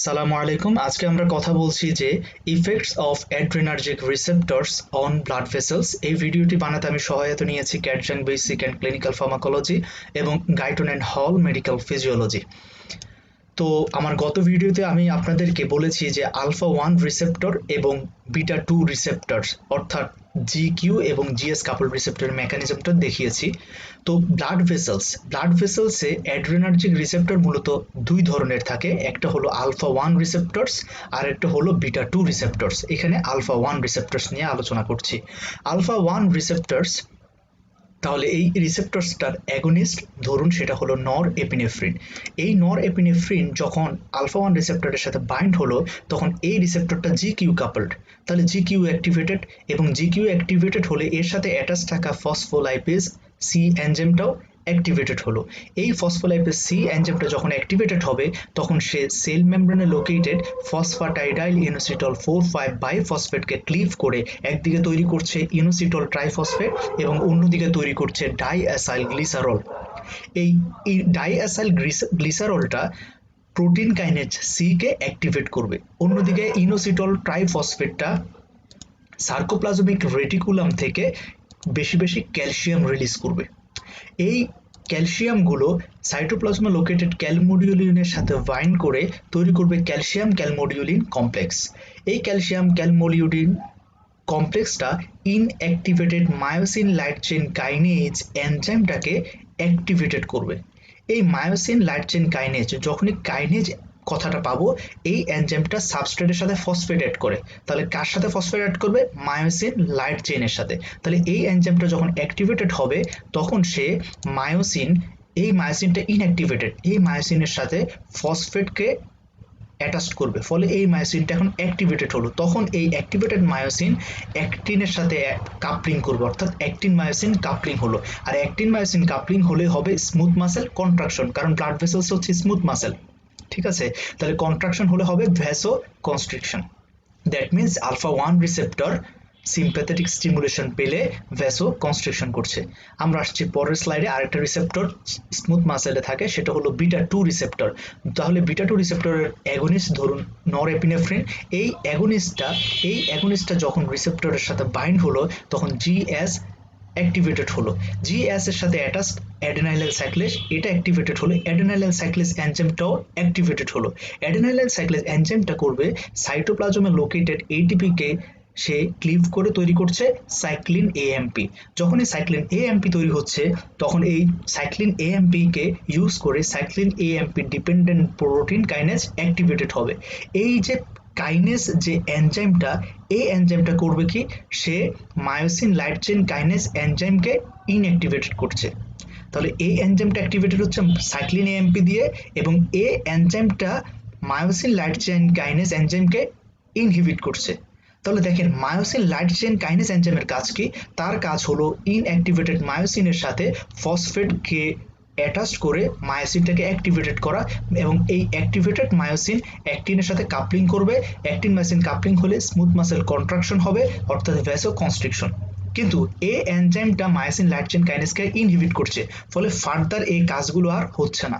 সালামু আলাইকুম। আজকে আমরা কথা বলছি যে effects of adrenergic receptors on blood vessels. এই ভিডিওটি বানাতে আমি সহায়তা নিয়েছি ক্যাটজাং বেসিক অ্যান্ড ক্লিনিক্যাল ফার্মাকোলজি এবং গাইটন অ্যান্ড হল মেডিকেল ফিজিওলজি। তো আমার গত ভিডিওতে আমি আপনাদেরকে বলেছি যে আলফা 1 রিসেপ্টর এবং বিটা 2 রিসেপ্টরস অর্থাৎ জিকিউ এবং জিএস কাপল রিসেপ্টরের মেকানিজমটা দেখিয়েছি। তো ব্লাড ভেসেলসে অ্যাড্রেনার্জিক রিসেপ্টর মূলত দুই ধরনের থাকে, একটা হলো আলফা 1 রিসেপ্টরস আর একটা হলো বিটা 2 রিসেপ্টরস। এখানে আলফা 1 রিসেপ্টরস নিয়ে আলোচনা করছি। আলফা 1 রিসেপ্টরস, তাহলে এই রিসেপ্টরসটার অ্যাগনিস্ট ধরুন সেটা হলো নর এপিনেফ্রিন। এই নর এপিনেফ্রিন যখন আলফা 1 রিসেপ্টরের সাথে বাইন্ড হলো তখন এই রিসেপ্টরটা জিকিউ কাপলড, তাহলে জিকিউ অ্যাক্টিভেটেড, এবং জিকিউ অ্যাক্টিভেটেড হলে এর সাথে অ্যাটাচ থাকা ফসফোলাইপেজ সি এনজাইমটাও অ্যাক্টিভেটেড হলো। এই ফসফোলাইপেজ সি এনজাইমটা যখন অ্যাক্টিভেটেড হবে তখন সে সেল মেমব্রেনে লোকেটেড ফসফাটাইডাইল ইনোসিটল 4,5 বাইফসফেটকে ক্লিভ করে একদিকে তৈরি করছে ইনোসিটল ট্রাইফসফেট এবং অন্যদিকে তৈরি করছে ডাইঅ্যাসাইল গ্লিসারল। এই ডাইঅ্যাসাইল গ্লিসারলটা protein kinase C K activate করবে। অন্যদিকে ইনোসিটল ট্রাইফসফেটটা সার্কোপ্লাজমিক রেটিকুলাম থেকে বেশি বেশি ক্যালসিয়াম রিলিজ করবে। এই ক্যালসিয়ামগুলো সাইটোপ্লাজমে লোকেটেড ক্যালমোডিউলিনের সাথে বাইন্ড করে তৈরি করবে ক্যালসিয়াম ক্যালমোডিউলিন কমপ্লেক্স। এই ক্যালসিয়াম ক্যালমোডিউলিন কমপ্লেক্সটা inactivated myosin light chain kinase এনজাইমটাকে অ্যাক্টিভেটেড করবে। এই মায়োসিন লাইট চেইন কাইনেজ, যখনই কাইনেজ কথাটা পাবো, এই এনজাইমটা সাবস্ট্রেটের সাথে ফসফেট অ্যাড করে। তাহলে কার সাথে ফসফেট অ্যাড করবে? মায়োসিন লাইট চেইনের সাথে। তাহলে এই এনজাইমটা যখন অ্যাক্টিভেটেড হবে তখন সে এই মায়োসিনটা ইনঅ্যাক্টিভেটেড, এই মায়োসিনের সাথে ফসফেটকে অ্যাটাচ করবে, ফলে এই মায়োসিনটা এখন অ্যাক্টিভেটেড হলো। তখন এই অ্যাক্টিভেটেড মায়োসিন অ্যাক্টিনের সাথে কাপলিং করবে, অর্থাৎ অ্যাক্টিন মায়োসিন কাপলিং হলো। আর অ্যাক্টিন মায়োসিন কাপলিং হলে হবে স্মুথ মাসেল কন্ট্রাকশন, কারণ ব্লাড ভেসেলস হচ্ছে স্মুথ মাসেল। ঠিক আছে, তাহলে কন্ট্রাকশন হলে হবে vasoconstriction. That means alpha 1 receptor sympathetic stimulation পেলে ভ্যাসো কনস্ট্রিকশন করছে। আমরা আসছি পরের স্লাইডে। আরেকটা রিসেপ্টর স্মুথ মাসেলে থাকে, সেটা হলো বিটা 2 রিসেপ্টর। তাহলে বিটা 2 রিসেপ্টরের অ্যাগনিস্ট ধরুন নরএপিনেফ্রিন। এই অ্যাগনিস্টটা যখন রিসেপ্টরের সাথে বাইন্ড হলো তখন জিএস অ্যাক্টিভেটেড হলো। জিএস এর সাথে অ্যাটাচ অ্যাডেনাইলাইল সাইক্লেজ, এটা অ্যাক্টিভেটেড হলো। অ্যাডেনাইলাইল সাইক্লেজ এনজাইমটাও অ্যাক্টিভেটেড হলো। অ্যাডেনাইলাইল সাইক্লেজ এনজাইমটা করবে সাইটোপ্লাজমে লোকেটেড এটিপি কে সে ক্লিভ করে তৈরি করছে সাইক্লিন এএমপি। যখন এই সাইক্লিন এএমপি তৈরি হচ্ছে তখন এই সাইক্লিন এএমপি কে ইউজ করে cyclin AMP dependent protein kinase activated হবে। এই যে কাইনেজ যে এনজাইমটা, এই এনজাইমটা করবে কি? সে মায়োসিন লাইট চেইন কাইনেজ এনজাইমকে ইনঅ্যাক্টিভেটেড করছে। তাহলে এই এনজাইমটা অ্যাক্টিভেটেড হচ্ছে সাইক্লিন এএমপি দিয়ে, এবং এই এনজাইমটা মায়োসিন লাইট চেইন কাইনেজ এনজাইমকে ইনহিবিট করছে। তাহলে দেখেন মায়োসিন লাইট চেইন কাইনেজ এনজাইমের কাজ কি? তার কাজ হলো ইনঅ্যাক্টিভেটেড মায়োসিনের সাথে ফসফেটকে অ্যাটাচ করে মায়োসিনটাকে অ্যাক্টিভেটেড করা, এবং এই অ্যাক্টিভেটেড মায়োসিন অ্যাক্টিনের সাথে কাপলিং করবে। অ্যাক্টিন মায়োসিন কাপলিং হলে স্মুথ মাসেল কন্ট্রাকশন হবে, অর্থাৎ ভ্যাসো কনস্ট্রিকশন। কিন্তু এই এনজাইমটা মায়োসিন লাইট চেইন কাইনেজকে ইনহিবিট করছে, ফলে ফার্দার এই কাজগুলো আর হচ্ছে না।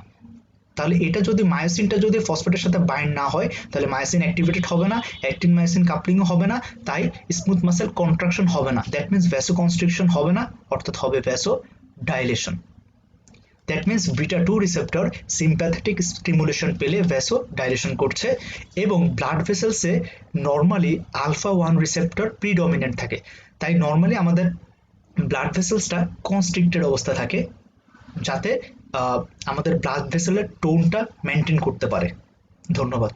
তাহলে এটা যদি মায়োসিনটা যদি ফসফেটের সাথে বাইন্ড না হয় তাহলে মায়োসিন অ্যাক্টিভেটেড হবে না, অ্যাক্টিন মায়োসিন কাপলিংও হবে না, তাই স্মুথ মাসেল কন্ট্রাকশন হবে না। দ্যাট মিনস ভ্যাসো কনস্ট্রিকশন হবে না, অর্থাৎ হবে vasodilation. That means beta 2 receptor sympathetic stimulation পেলে ভ্যাসো ডাইলেশন করছে। এবং ব্লাড ভেসেলসে নর্মালি আলফা 1 রিসেপ্টর প্রিডমিনেন্ট থাকে, তাই নর্মালি আমাদের ব্লাড ভেসেলসটা কনস্ট্রিক্টেড অবস্থা থাকে, যাতে আমাদের ব্লাড ভেসেলের টোনটা মেনটেন করতে পারে। ধন্যবাদ।